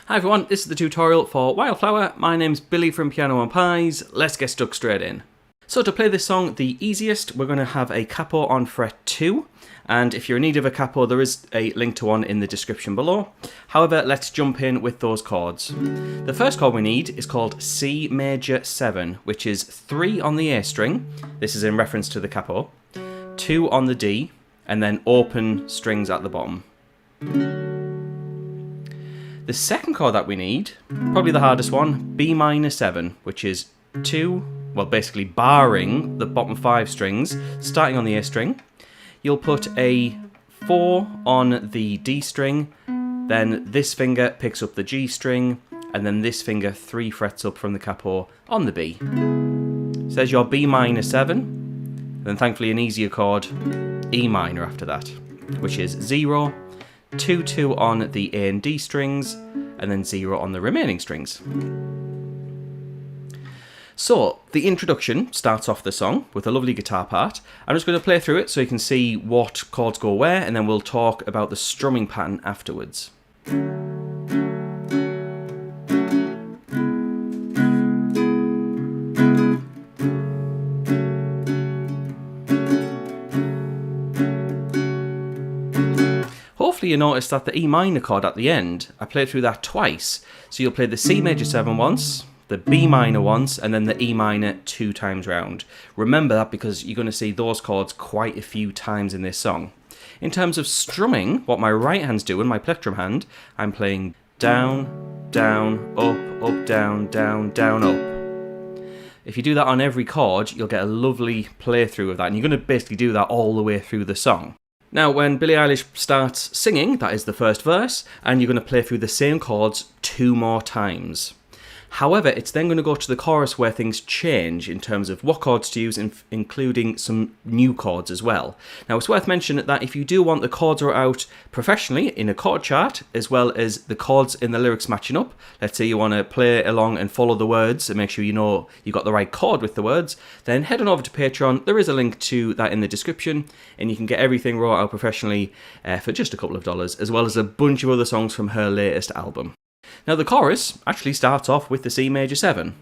Hi everyone, this is the tutorial for Wildflower. My name's Billy from Piano and Pies. Let's get stuck straight in. So to play this song the easiest, we're going to have a capo on fret 2. And if you're in need of a capo, there is a link to one in the description below. However, let's jump in with those chords. The first chord we need is called C major 7, which is 3 on the A string. This is in reference to the capo. 2 on the D, and then open strings at the bottom. The second chord that we need, probably the hardest one, B minor 7, which is 2, well basically barring the bottom 5 strings, starting on the A string. You'll put a 4 on the D string, then this finger picks up the G string, and then this finger 3 frets up from the capo on the B. So there's your B minor 7, then thankfully an easier chord, E minor after that, which is 0, 2, 2 on the A and D strings, and then 0 on the remaining strings. So, the introduction starts off the song with a lovely guitar part. I'm just going to play through it so you can see what chords go where, and then we'll talk about the strumming pattern afterwards. Hopefully you noticed that the E minor chord at the end, I played through that twice. So you'll play the C major 7 once, the B minor once, and then the E minor 2 times round. Remember that because you're going to see those chords quite a few times in this song. In terms of strumming, what my right hand's doing, my plectrum hand, I'm playing down, down, up, down, down, down, up. If you do that on every chord, you'll get a lovely playthrough of that, and you're going to basically do that all the way through the song. Now, when Billie Eilish starts singing, that is the first verse, and you're going to play through the same chords 2 more times. However, it's then going to go to the chorus where things change in terms of what chords to use, including some new chords as well. Now, it's worth mentioning that if you do want the chords wrote out professionally in a chord chart, as well as the chords in the lyrics matching up, let's say you want to play along and follow the words and make sure you know you've got the right chord with the words, then head on over to Patreon. There is a link to that in the description, and you can get everything wrote out professionally for just a couple of dollars, as well as a bunch of other songs from her latest album. Now the chorus actually starts off with the C major 7,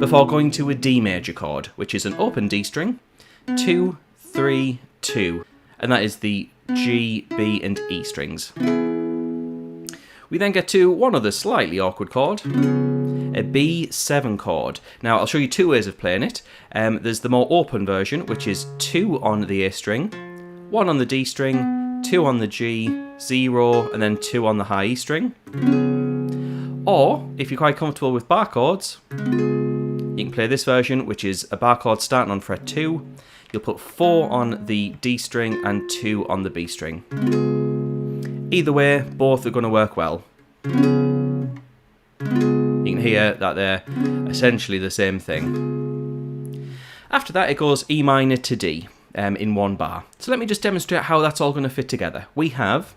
before going to a D major chord, which is an open D string, 2, 3, 2, and that is the G, B and E strings. We then get to one other slightly awkward chord, a B7 chord. Now I'll show you 2 ways of playing it. There's the more open version, which is 2 on the A string, 1 on the D string, 2 on the G, 0, and then 2 on the high E string. Or, if you're quite comfortable with bar chords, you can play this version, which is a bar chord starting on fret 2. You'll put 4 on the D string and 2 on the B string. Either way, both are going to work well. You can hear that they're essentially the same thing. After that, it goes E minor to D. In 1 bar. So let me just demonstrate how that's all going to fit together. We have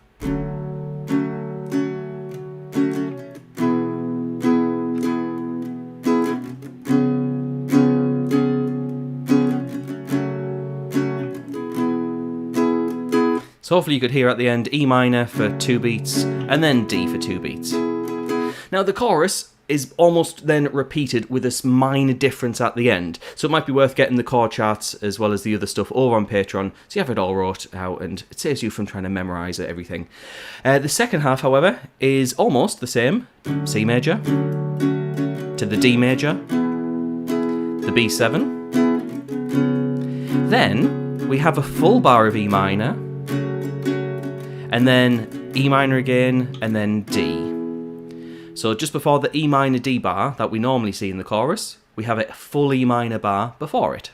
so hopefully you could hear at the end E minor for 2 beats and then D for 2 beats. Now the chorus is almost then repeated with this minor difference at the end. So it might be worth getting the chord charts as well as the other stuff over on Patreon so you have it all wrote out and it saves you from trying to memorise everything. The second half, however, is almost the same. C major to the D major, the B7. Then we have a full bar of E minor, and then E minor again, and then D. So just before the E minor D bar that we normally see in the chorus, we have a full E minor bar before it.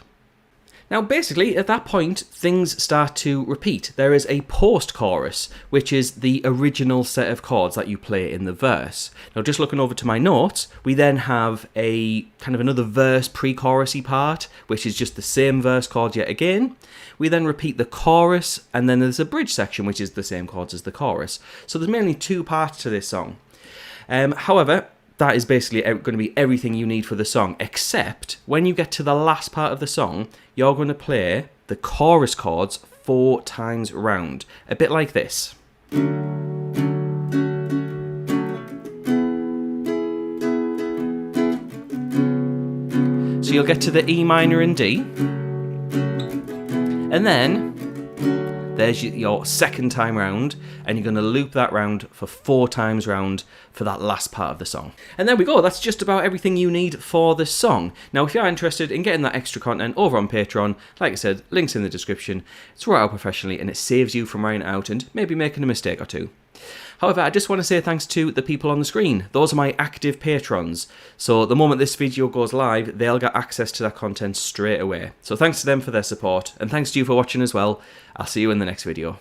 Now basically at that point things start to repeat. There is a post-chorus, which is the original set of chords that you play in the verse. Now just looking over to my notes, we then have a kind of another verse pre-chorusy part, which is just the same verse chord yet again. We then repeat the chorus, and then there's a bridge section, which is the same chords as the chorus. So there's mainly 2 parts to this song. However, that is basically going to be everything you need for the song, except when you get to the last part of the song, you're going to play the chorus chords 4 times round, a bit like this. So you'll get to the E minor and D, and then there's your second time round, and you're going to loop that round for 4 times round for that last part of the song. And there we go, that's just about everything you need for the song. Now if you are interested in getting that extra content over on Patreon, like I said, links in the description. It's wrought out professionally and it saves you from writing it out and maybe making a mistake or two. However, I just want to say thanks to the people on the screen. Those are my active patrons. So the moment this video goes live, they'll get access to that content straight away. So thanks to them for their support, and thanks to you for watching as well. I'll see you in the next video.